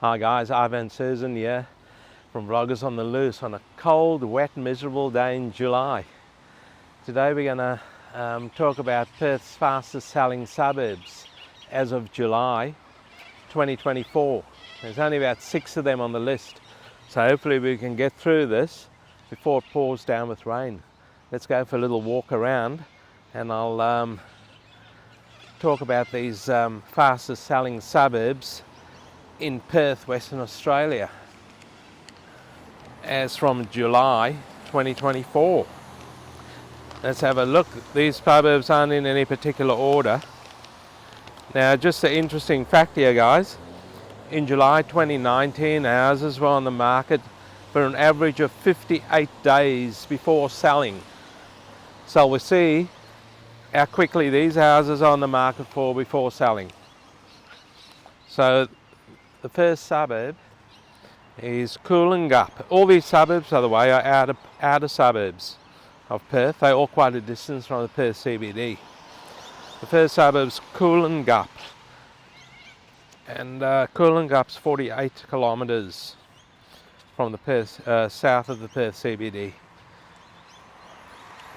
Hi guys, Ivan and Susan here from Vloggers on the Loose on a cold, wet, miserable day in July. Today we're going to talk about Perth's fastest selling suburbs as of July 2024. There's only about 6 of them on the list, so hopefully we can get through this before it pours down with rain. Let's go for a little walk around and I'll talk about these fastest selling suburbs in Perth, Western Australia, as from July 2024. Let's have a look. These suburbs aren't in any particular order. Now, just an interesting fact here, guys. In July 2019, houses were on the market for an average of 58 days before selling. So we'll see how quickly these houses are on the market for before selling. So the first suburb is Coolangatta. All these suburbs, by the way, are outer suburbs of Perth. They're all quite a distance from the Perth CBD. The first suburb is Coolangatta, and Coolangatta's 48 kilometres from the Perth, south of the Perth CBD,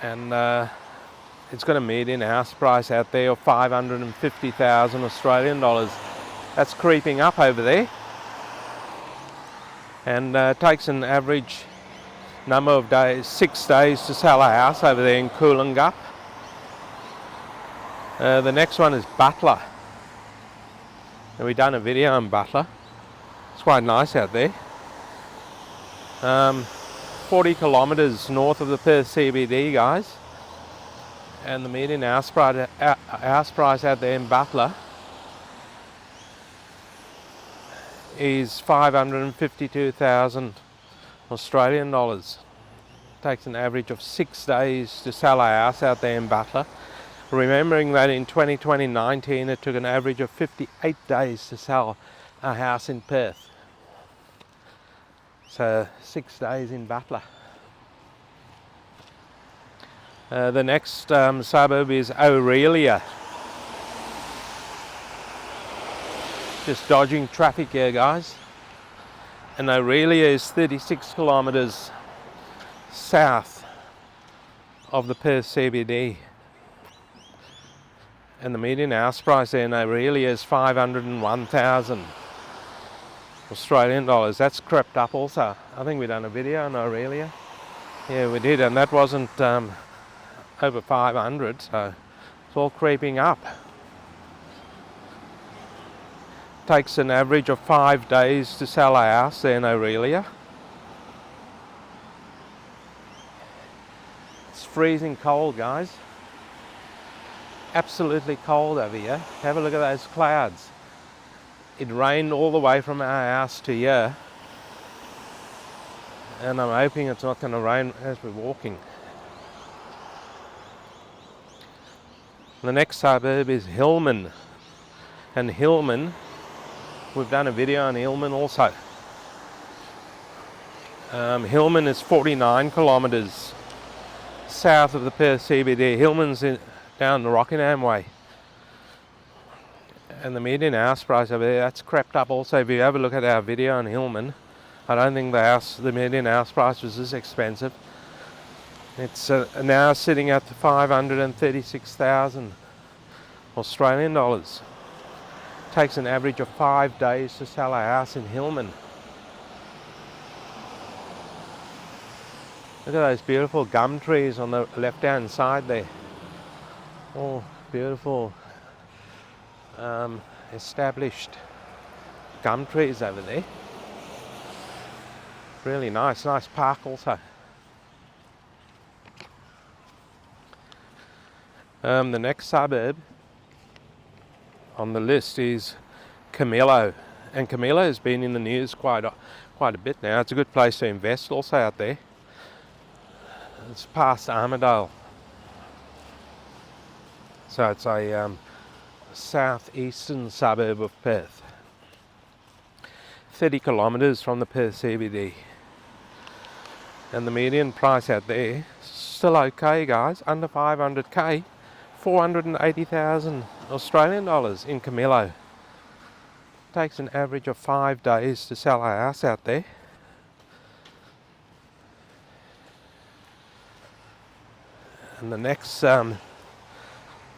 and it's got a median house price out there of 550,000 Australian dollars. That's creeping up over there, and takes an average number of days, 6 days to sell a house over there in Coolangatta. The next one is Butler, and we've done a video on Butler. It's quite nice out there. 40 kilometres north of the Perth CBD, guys, and the median house price out there in Butler is 552,000 Australian dollars. Takes an average of 6 days to sell a house out there in Butler. Remembering that in 2019 it took an average of 58 days to sell a house in Perth. So 6 days in Butler. The next suburb is Aurelia. Just dodging traffic here, guys. And Aurelia is 36 kilometres south of the Perth CBD. And the median house price there in Aurelia is 501,000 Australian dollars. That's crept up also. I think we've done a video on Aurelia. Yeah, we did, and that wasn't over 500, so it's all creeping up. Takes an average of 5 days to sell a house there in Aurelia. It's freezing cold, guys. Absolutely cold over here. Have a look at those clouds. It rained all the way from our house to here, and I'm hoping it's not going to rain as we're walking. The next suburb is Hillman, and Hillman, we've done a video on Hillman also. Hillman is 49 kilometres south of the Perth CBD. Hillman's down the Rockingham way. And the median house price over there, that's crept up also. If you have a look at our video on Hillman, I don't think the median house price was this expensive. It's now sitting at 536,000 Australian dollars. Takes an average of 5 days to sell a house in Hillman. Look at those beautiful gum trees on the left hand side there. All beautiful established gum trees over there. Really nice park also. The next suburb on the list is Camilo, and Camilo has been in the news quite a bit now. It's a good place to invest also out there. It's past Armidale, so it's a southeastern suburb of Perth, 30 kilometres from the Perth CBD, and the median price out there still okay, guys, under 500k, 480,000 Australian dollars in Camilo. takes an average of 5 days to sell a house out there. And the next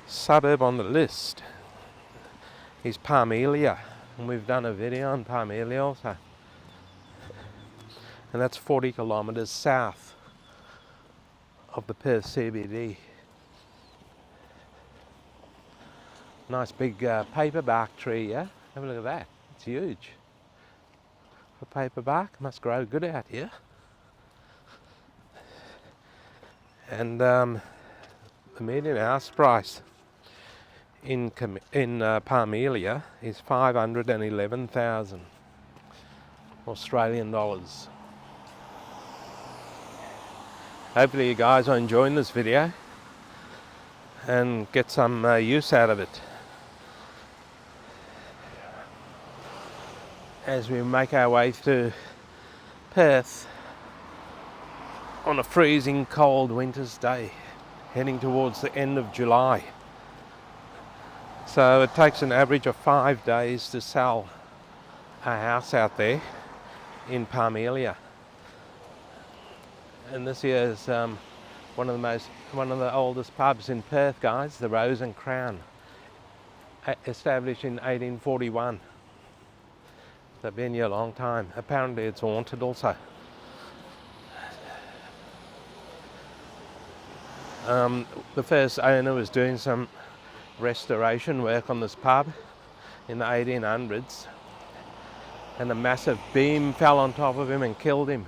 suburb on the list is Parmelia, and we've done a video on Parmelia also. And that's 40 kilometres south of the Perth CBD. Nice big paperbark tree, yeah? Have a look at that, it's huge. For paperbark, must grow good out here. And the median house price in Parmelia is 511,000 Australian dollars. Hopefully you guys are enjoying this video and get some use out of it as we make our way through Perth on a freezing cold winter's day, heading towards the end of July. So it takes an average of 5 days to sell a house out there in Parmelia. And this here is one of the oldest pubs in Perth, guys, the Rose and Crown, established in 1841. They've been here a long time. Apparently it's haunted also. The first owner was doing some restoration work on this pub in the 1800s, and a massive beam fell on top of him and killed him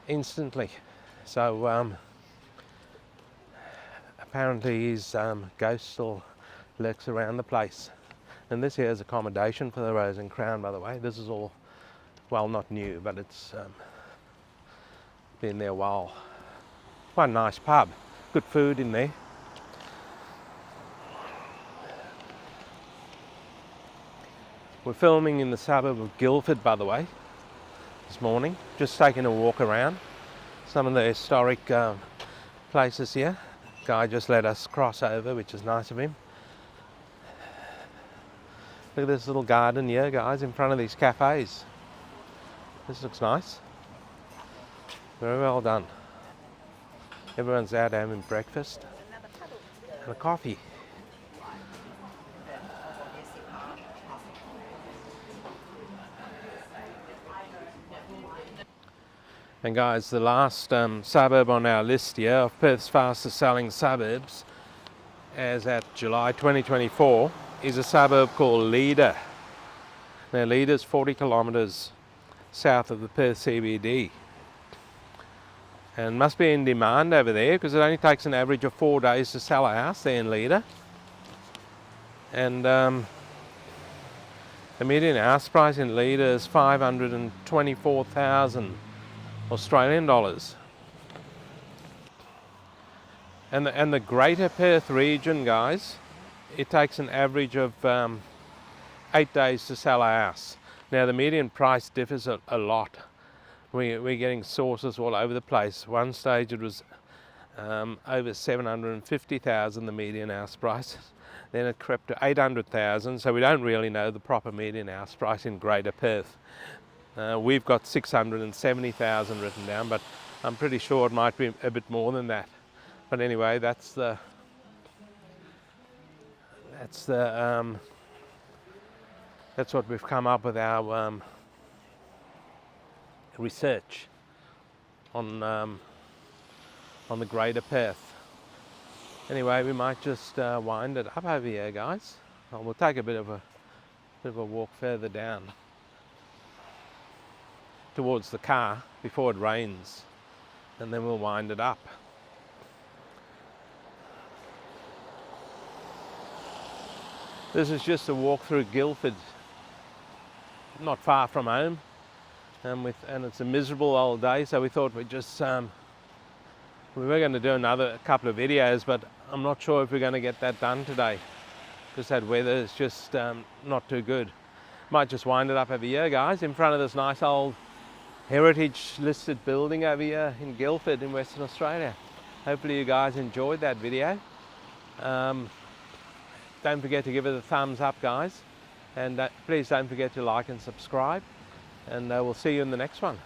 instantly. So apparently his ghost still lurks around the place. And this here is accommodation for the Rose and Crown, by the way. This is all, well, not new, but it's been there a while. Quite a nice pub. Good food in there. We're filming in the suburb of Guildford, by the way, this morning. Just taking a walk around some of the historic places here. Guy just let us cross over, which is nice of him. Look at this little garden here, guys, in front of these cafes. This looks nice. Very well done. Everyone's out having breakfast and a coffee. And guys, the last suburb on our list here of Perth's fastest selling suburbs as at July 2024 is a suburb called Leader. Now Leader's 40 kilometres south of the Perth CBD. And must be in demand over there because it only takes an average of 4 days to sell a house there in Leader. And the median house price in Leader is 524,000 Australian dollars. And the greater Perth region, guys, it takes an average of 8 days to sell a house. Now the median price differs a lot. We're getting sources all over the place. One stage it was over 750,000, the median house price. Then it crept to 800,000, so we don't really know the proper median house price in Greater Perth. We've got 670,000 written down, but I'm pretty sure it might be a bit more than that. But anyway, that's what we've come up with our research on the Greater Perth. Anyway, we might just wind it up over here, guys. We'll take a bit of a walk further down towards the car before it rains, and then we'll wind it up. This is just a walk through Guildford, not far from home, and it's a miserable old day, so we thought we'd just we were going to do a couple of videos, but I'm not sure if we're going to get that done today because that weather is just not too good. Might just wind it up over here, guys, in front of this nice old heritage listed building over here in Guildford in Western Australia. Hopefully you guys enjoyed that video. Don't forget to give it a thumbs up, guys, And please don't forget to like and subscribe, and we'll see you in the next one.